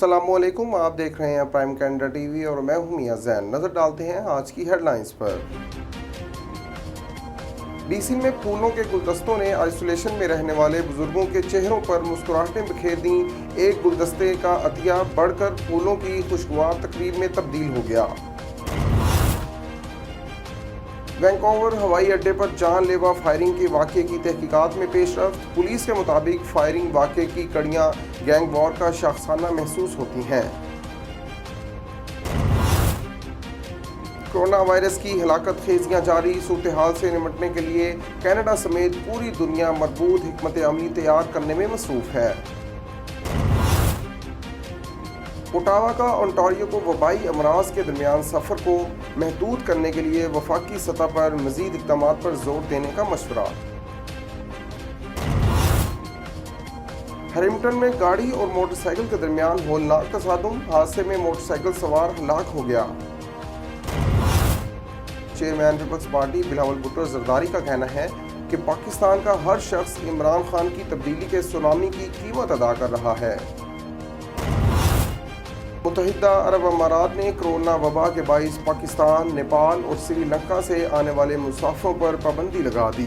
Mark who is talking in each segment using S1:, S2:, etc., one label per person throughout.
S1: अस्सलामु अलैकुम, आप देख रहे हैं प्राइम कैनेडा टीवी और मैं हूं मियां ज़ैन। नज़र डालते हैं आज की हेडलाइंस पर। BC में फूलों के गुलदस्तों ने आइसोलेशन में रहने वाले बुजुर्गों के चेहरों पर मुस्कुराहटें बिखेर दी। एक गुलदस्ते का अतिया बढ़कर फूलों की खुशगवार तकरीब में तब्दील हो गया। वैंकूवर हवाई अड्डे पर जानलेवा फायरिंग के वाक़े की तहकीकात में पेशरफ्त। पुलिस के मुताबिक फायरिंग वाक़े की कड़ियाँ गैंग वॉर का शाखसाना महसूस होती हैं। कोरोना वायरस की हलाकत खेजियाँ जारी। सूरत हाल से निपटने के लिए कनाडा समेत पूरी दुनिया मरबूत हिकमत अमली तैयार करने में मसरूफ़ है। ओटावा का ओंटारियो को वबाई अमराज के दरमियान सफ़र को महदूद करने के लिए वफाकी सतह पर मज़ीद इक़दामात पर जोर देने का मशवरा। हैरिंगटन में गाड़ी और मोटरसाइकिल के दरमियान होलनाक तसादुम। हादसे में मोटरसाइकिल सवार हलाक हो गया। चेयरमैन पीपल्स पार्टी बिलावल भुट्टो जरदारी का कहना है कि पाकिस्तान का हर शख्स इमरान खान की तब्दीली के सुनामी की कीमत अदा कर रहा है। मुत्तहिदा अरब अमारात ने कोरोना वबा के बाइस पाकिस्तान, नेपाल और श्रीलंका से आने वाले मुसाफिरों पर पाबंदी लगा दी।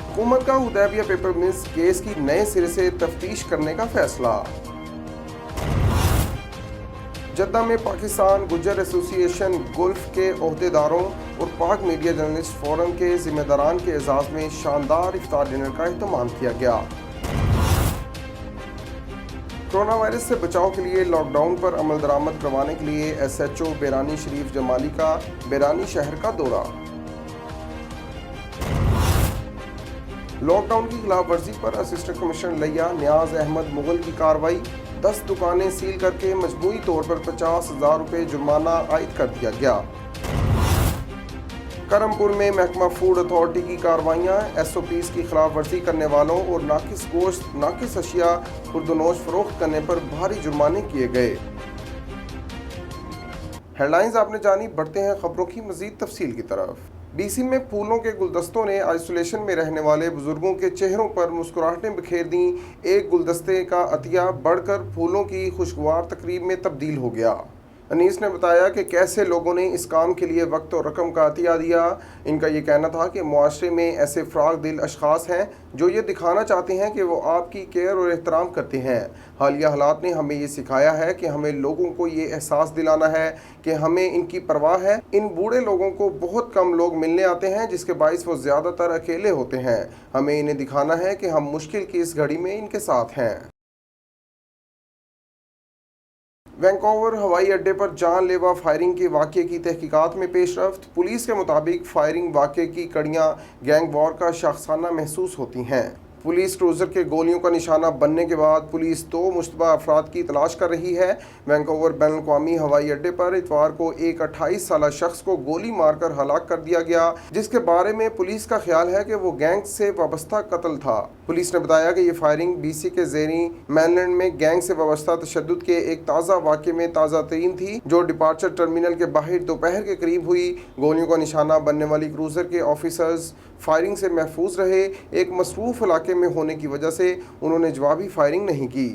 S1: हुकूमत का हुदैबिया पेपर मिल्स केस की नए सिरे से तफ्तीश करने का फैसला। जद्दा में पाकिस्तान गुज्जर एसोसिएशन गुल्फ के ओहदेदारों और पाक मीडिया जर्नलिस्ट फोरम के जिम्मेदारान के एजाज में शानदार इफ्तार डिनर का एहतमाम किया गया। कोरोना वायरस से बचाव के लिए लॉकडाउन पर अमल दरामद करवाने के लिए SHO बैरानी शरीफ जमाली का बैरानी शहर का दौरा। लॉकडाउन की खिलाफ वर्जी पर असिस्टेंट कमिश्नर लिया नियाज अहमद मुगल की कार्रवाई। 10 दुकानें सील करके मजबूरी तौर पर 50,000 रुपये जुर्माना आयद कर दिया गया। करमपुर में महकमा फूड अथॉरिटी की कार्रवाइयाँ। SOPs की खिलाफ वर्जी करने वालों और नाकिस गोश्त, नाकिस अशिया खुर्दनोश फरोख्त करने पर भारी जुर्माने किए गए। हेडलाइंस आपने जानी, बढ़ते हैं खबरों की मजीद तफसील की तरफ। BC में फूलों के गुलदस्तों ने आइसोलेशन में रहने वाले बुजुर्गों के चेहरों पर मुस्कुराहटें बिखेर दी। एक गुलदस्ते का अतिया बढ़कर फूलों की खुशगवार तकरीब में तब्दील हो गया। अनीस ने बताया कि कैसे लोगों ने इस काम के लिए वक्त और रकम का अतिया दिया। इनका ये कहना था कि मुआशरे में ऐसे फ़राग दिल अशख़ास हैं जो ये दिखाना चाहते हैं कि वो आपकी केयर और एहतराम करते हैं। हालिया हालात ने हमें ये सिखाया है कि हमें लोगों को ये एहसास दिलाना है कि हमें इनकी परवाह है। इन बूढ़े लोगों को बहुत कम लोग मिलने आते हैं जिसके बाइस वो ज़्यादातर अकेले होते हैं। हमें इन्हें दिखाना है कि हम मुश्किल की इस घड़ी में इनके साथ हैं। वैंकूवर हवाई अड्डे पर जानलेवा फायरिंग के वाक़े की तहकीकात में पेशरफ्त। पुलिस के मुताबिक फायरिंग वाक़े की कड़ियाँ गैंग वॉर का शाखसाना महसूस होती हैं। पुलिस क्रूज़र के गोलियों का निशाना बनने के बाद पुलिस 2 मुश्तबा अफराद की तलाश कर रही है। वैंकूवर बैनुल-अक़वामी हवाई अड्डे पर इतवार को एक 28 साला शख्स को गोली मारकर हलाक कर दिया गया, जिसके बारे में पुलिस का ख्याल है कि वो गैंग से वाबस्ता कत्ल था। पुलिस ने बताया कि ये फायरिंग BC के ज़ेरी मैनलैंड में गैंग से वाबस्ता तशद्दुद के एक ताज़ा वाक़े में ताज़ा तरीन थी, जो डिपार्चर टर्मिनल के बाहर दोपहर के करीब हुई। गोलियों का निशाना बनने वाली क्रूज़र के ऑफिसर्स फायरिंग से महफूज रहे। एक मसरूफ़ इलाके में होने की वजह से उन्होंने जवाबी फायरिंग नहीं की।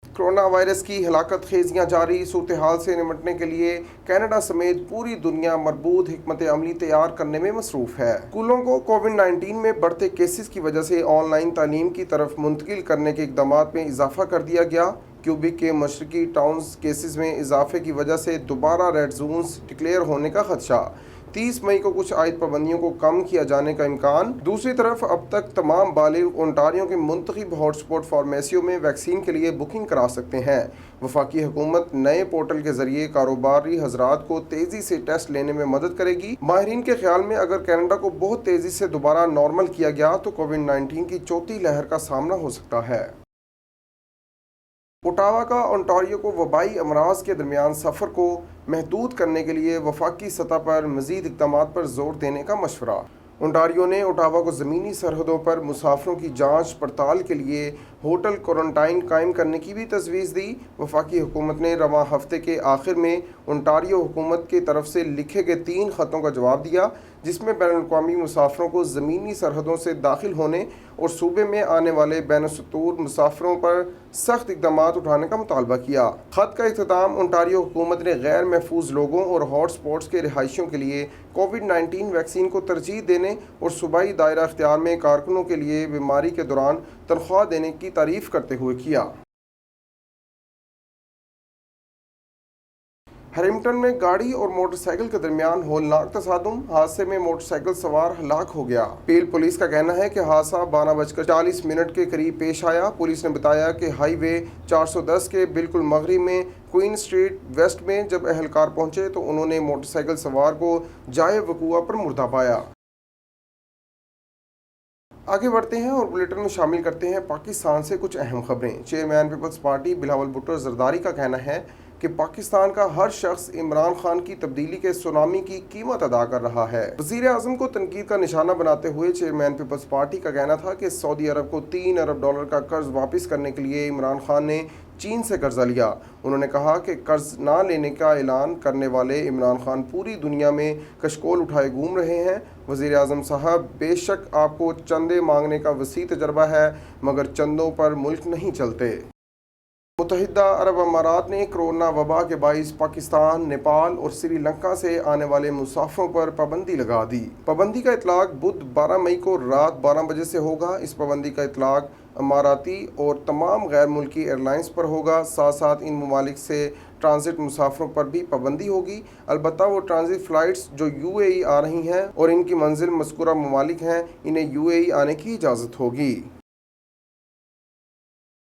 S1: कोरोना वायरस की हलाकत खेजियाँ जारी। सूरत हाल से निपटने के लिए कनाडा समेत पूरी दुनिया मरबूत हिकमत अमली तैयार करने में मसरूफ़ है। स्कूलों को कोविड-19 में बढ़ते केसेस की वजह से ऑनलाइन तालीम की तरफ मुंतकिल करने के इक़दामात में इजाफा कर दिया गया। क्यूबिक के मशरकी टाउन्स केसेस में इजाफे की वजह से दोबारा रेड जोन्स डिक्लेयर होने का खदशा। 30 मई को कुछ आयद पाबंदियों को कम किया जाने का इम्कान। दूसरी तरफ अब तक तमाम बालिग ओंटारियो के मुंतखब हॉटस्पॉट फार्मेसियों में वैक्सीन के लिए बुकिंग करा सकते हैं। वफाकी हुकूमत नए पोर्टल के जरिए कारोबारी हजरात को तेजी से टेस्ट लेने में मदद करेगी। माहिरीन के ख्याल में अगर कनाडा को बहुत तेजी से दोबारा नॉर्मल किया गया तो कोविड-19 की चौथी लहर का सामना हो सकता है। ओटावा का ओंटारियो को वबाई अमराज के दरमियान सफ़र को महदूद करने के लिए वफाकी सतह पर मज़ीद इक़दामात पर जोर देने का मशवरा। ओंटारियो ने ओटावा को ज़मीनी सरहदों पर मुसाफिरों की जांच पड़ताल के लिए ہوٹل क्वारंटाइन कायम करने की भी तजवीज़ दी। वफाकी हुकूमत ने रवां हफ्ते के आखिर में ओंटारियो हुकूमत की तरफ से लिखे गए 3 ख़तों का जवाब दिया, जिसमें बैनुल-अक़वामी मुसाफिरों को ज़मीनी सरहदों से दाखिल होने और सूबे में आने वाले बैनुस्सूर मुसाफिरों पर सख्त इक़दामात उठाने का मुतालबा किया। ख़त का इख्तिताम ओंटारियो हुकूमत ने गैर महफूज लोगों और हॉट स्पॉट्स के रिहायशियों के लिए कोविड-19 वैक्सीन को तरजीह देने और सूबाई दायरा इख्तियार में कारकुनों के लिए बीमारी के दौरान तनख्वाह देने की तारीफ करते हुए किया। हैरिंगटन में गाड़ी और मोटरसाइकिल के दरमियान होलनाक तसादुम, हादसे में मोटरसाइकिल सवार हलाक हो गया। पील पुलिस का कहना है कि हादसा 12:40 के करीब पेश आया। पुलिस ने बताया कि हाईवे 410 के बिल्कुल मगरिब में क्वीन स्ट्रीट वेस्ट में जब एहलकार पहुंचे तो उन्होंने मोटरसाइकिल सवार को जाए वकूआ पर मुर्दा पाया। आगे बढ़ते हैं और बुलेटिन में शामिल करते हैं पाकिस्तान से कुछ अहम खबरें। चेयरमैन पीपल्स पार्टी बिलावल भुट्टो जरदारी का कहना है कि पाकिस्तान का हर शख्स इमरान खान की तब्दीली के सुनामी की कीमत अदा कर रहा है। वज़ीर आज़म को तनकीद का निशाना बनाते हुए चेयरमैन पीपल्स पार्टी का कहना था कि सऊदी अरब को $3 अरब का कर्ज वापस करने के लिए इमरान खान ने चीन से कर्जा लिया। उन्होंने कहा कि कर्ज ना लेने का ऐलान करने वाले इमरान खान पूरी दुनिया में कशकोल उठाए घूम रहे हैं। वज़ीर आज़म साहब, बेशक आपको चंदे मांगने का वसी तजर्बा है, मगर चंदों पर मुल्क नहीं चलते। मुत्तहिदा अरब अमारात ने कोरोना वबा के बाइस पाकिस्तान, नेपाल और श्रीलंका से आने वाले मुसाफिरों पर पाबंदी लगा दी। पाबंदी का इतलाक बुध 12 मई को रात 12 बजे से होगा। इस पाबंदी का इतलाक अमाराती और तमाम गैर मुल्की एयरलाइंस पर होगा। साथ साथ इन ममालिक से ट्रांजिट मुसाफिरों पर भी पाबंदी होगी। अलबत्ता वो ट्रांजिट फ़्लाइट्स जो UAE आ रही हैं और इनकी मंजिल मज़कूरा ममालिक हैं, इन्हें UAE आने की इजाज़त होगी।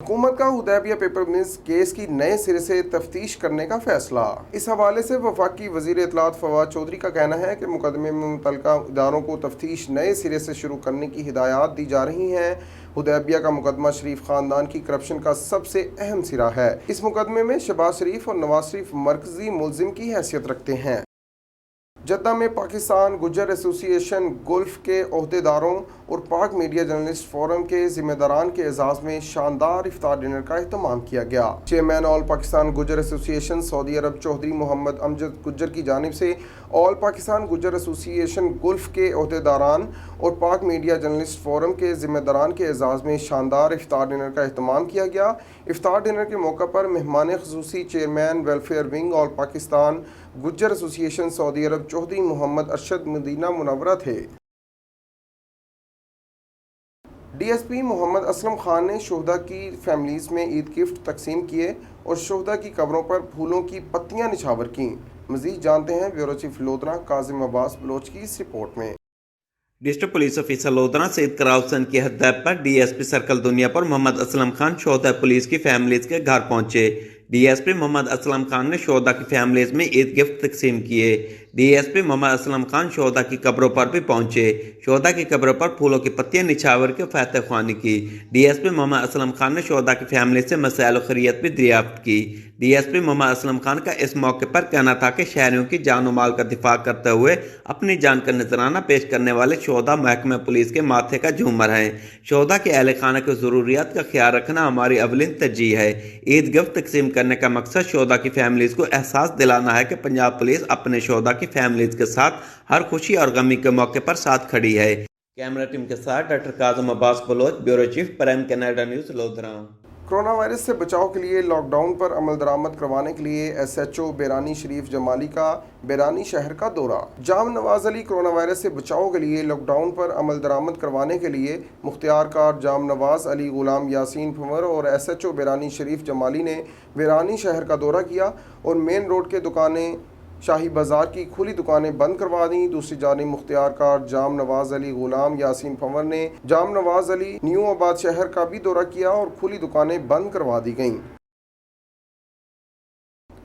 S1: हुकूमत का हुदैबिया पेपर मिल्स केस की नए सिरे से तफ्तीश करने का फैसला। इस हवाले से वफाकी वज़ीर इत्तलात फवाद चौधरी का कहना है कि मुकदमे में मुतल्लिका इदारों को तफ्तीश नए सिरे से शुरू करने की हिदायत दी जा रही हैं। हुदैबिया का मुकदमा शरीफ ख़ानदान की करप्शन का सबसे अहम सिरा है। इस मुकदमे में शहबाज शरीफ और नवाज शरीफ मरकजी मुलजिम की हैसियत रखते हैं। जद्दा में पाकिस्तान गुज्जर एसोसिएशन गुल्फ के ओहदेदारों और पाक मीडिया जर्नलिस्ट फोरम के जिम्मेदारान के एजाज़ में शानदार इफ्तार डिनर का एहतमाम किया गया। Chairman all Pakistan Gujjar association Saudi Arab Chaudhry Mohammad Amjad Gujjar की जानिब से all Pakistan Gujjar association Gulf के ओहदेदारान और पाक मीडिया जर्नलिस्ट फोरम के जिम्मेदारान के एजाज़ में शानदार इफ्तार डिनर का एहतमाम किया गया। इफ्तार डिनर के मौका पर मेहमान ख़ुसूसी chairman welfare wing all Pakistan Gujjar association Saudi Arab Chaudhry Mohammad Arshad Medina Munawwara थे। DSP मोहम्मद असलम खान ने शोहदा की फैमिलीज़ में ईद गिफ्ट तकसीम किए और शोहदा की कब्रों पर फूलों की पत्तियां निछावर की। मज़ीद जानते हैं ब्यूरो चीफ लोधरा काजिम अब्बास बलोच की इस रिपोर्ट में।
S2: District police officer Lodhran Saeed कराउसन की हदायत पर DSP सर्कल दुनियापुर मोहम्मद असलम खान शोहदा पुलिस की फैमिलीज के घर पहुंचे। DSP मोहम्मद असलम खान ने शोहदा की फैमिलीज में ईद गिफ्ट तकसीम किए। DSP मोहम्मद असलम खान शोहदा की कब्रों पर भी पहुंचे। शोहदा की कब्रों पर फूलों की पत्तियां निछावर के फतह ख्वानी की। DSP मोहम्मद असलम खान ने शोहदा की फैमिली से मसाइल खैरियत भी दरियाफ्त की। DSP मोहम्मद असलम खान का इस मौके पर कहना था कि शहरियों की जान और माल का दिफा करते हुए अपनी जान का नजराना पेश करने वाले शोहदा महकमे पुलिस के माथे का झूमर हैं। शोहदा के अहल खाना की ज़रूरियात का ख्याल रखना हमारी अवलिन तरजीह है। ईद गिफ्ट तकसीम करने का मकसद शोहदा की फैमिलीज को एहसास दिलाना है कि पंजाब पुलिस अपने शोहदा की फैमिलीज के साथ हर खुशी और गमी के मौके पर साथ खड़ी है। कैमरा टीम के साथ doctor Kazim Abbas Baloch, bureau chief, Prime Canada News, Lodhran.
S1: Corona virus से बचाव के लिए लॉकडाउन पर अमल दरामद करवाने के लिए SHO बेरानी शरीफ जमाली का बेरानी शहर का दौरा। जाम नवाज अली कोरोना वायरस से बचाव के लिए लॉकडाउन पर अमल दरामद करवाने के लिए मुख्तियार कार जाम नवाज अली गुलाम यासीन फंवर और SHO बेरानी शरीफ जमाली ने बेरानी शहर का दौरा किया और मेन रोड के दुकानें, शाही बाजार की खुली दुकानें बंद करवा दी। दूसरी जानिब मुख्तियार कार जाम नवाज अली गुलाम यासीन फंवर ने जाम नवाज अली न्यू आबाद शहर का भी दौरा किया और खुली दुकानें बंद करवा दी गईं।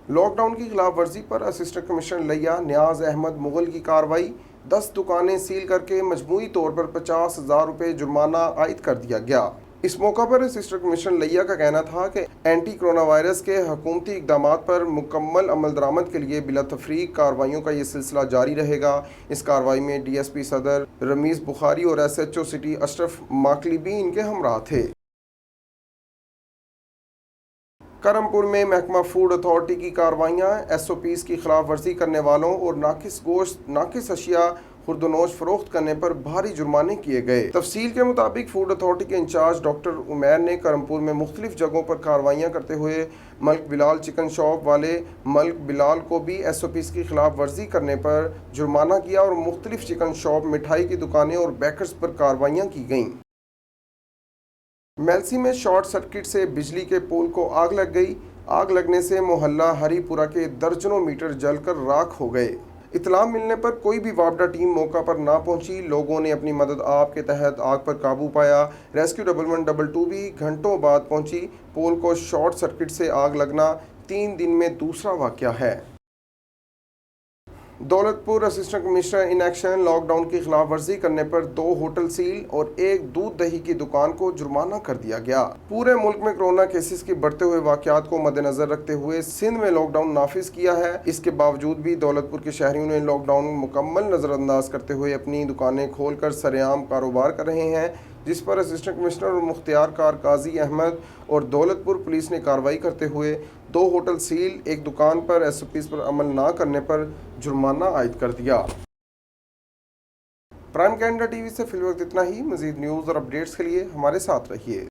S1: लॉकडाउन की खिलाफ वर्जी पर असिस्टेंट कमिश्नर लिया न्याज अहमद मुगल की कार्रवाई। 10 दुकानें सील करके मजमूई तौर पर 50,000 रुपये जुर्माना आयद कर दिया गया। इस मौका पर असिस्टेंट कमिश्नर लिया का कहना था कि एंटी कोरोना वायरस के हुकूमती इक़दामात पर मुकम्मल अमल दरामद के लिए बिला तफरीक कार्रवाइयों का ये सिलसिला जारी रहेगा। इस कार्रवाई में DSP सदर रमीज़ बुखारी और SHO सिटी अशरफ माकली भी इनके हमराह थे। करमपुर में महकमा फूड अथॉरिटी की कार्रवाइयाँ, SOPs की खिलाफ वर्जी करने वालों और नाकिस गोश्त, नाकिस अशिया खुर्दनोश फरोख्त करने पर भारी जुर्माने किए गए। तफसील के मुताबिक फूड अथॉरिटी के इंचार्ज डॉक्टर उमैर ने करमपुर में मुख्तलिफ जगहों पर कार्रवाइयाँ करते हुए मलिक बिलाल चिकन शॉप वाले मलिक बिलाल को भी SOPs की खिलाफ वर्जी करने पर जुर्माना किया और मुख्तलिफ चिकन शॉप, मिठाई की दुकानें और बेकर्स पर कार्रवाइयाँ की गईं। मेलसी में शॉर्ट सर्किट से बिजली के पोल को आग लग गई। आग लगने से मोहल्ला हरीपुरा के दर्जनों मीटर जलकर राख हो गए। इतला मिलने पर कोई भी वापडा टीम मौका पर ना पहुंची। लोगों ने अपनी मदद आप के तहत आग पर काबू पाया। रेस्क्यू 1112 भी घंटों बाद पहुंची। पोल को शॉर्ट सर्किट से आग लगना 3 दिन में दूसरा वाकया है। Daulatpur assistant commissioner in action, lockdown की खिलाफ वर्जी करने पर 2 होटल सील और 1 दूध दही की दुकान को जुर्माना कर दिया गया। पूरे मुल्क में कोरोना केसेस के बढ़ते हुए वाकयात को मद्देनजर रखते हुए सिंध में लॉकडाउन नाफिज किया है। इसके बावजूद भी दौलतपुर के शहरियों ने लॉकडाउन मुकम्मल नज़रअंदाज करते हुए अपनी दुकानें खोलकर सरेआम कारोबार कर रहे हैं, जिस पर असिस्टेंट कमिश्नर और मुख्तियार कार काजी अहमद और दौलतपुर पुलिस ने कार्रवाई करते हुए 2 होटल सील, 1 दुकान पर SOPs पर अमल ना करने पर जुर्माना आयद कर दिया। प्राइम कैनेडा TV से फिलहाल इतना ही। मज़ीद न्यूज़ और अपडेट्स के लिए हमारे साथ रहिए।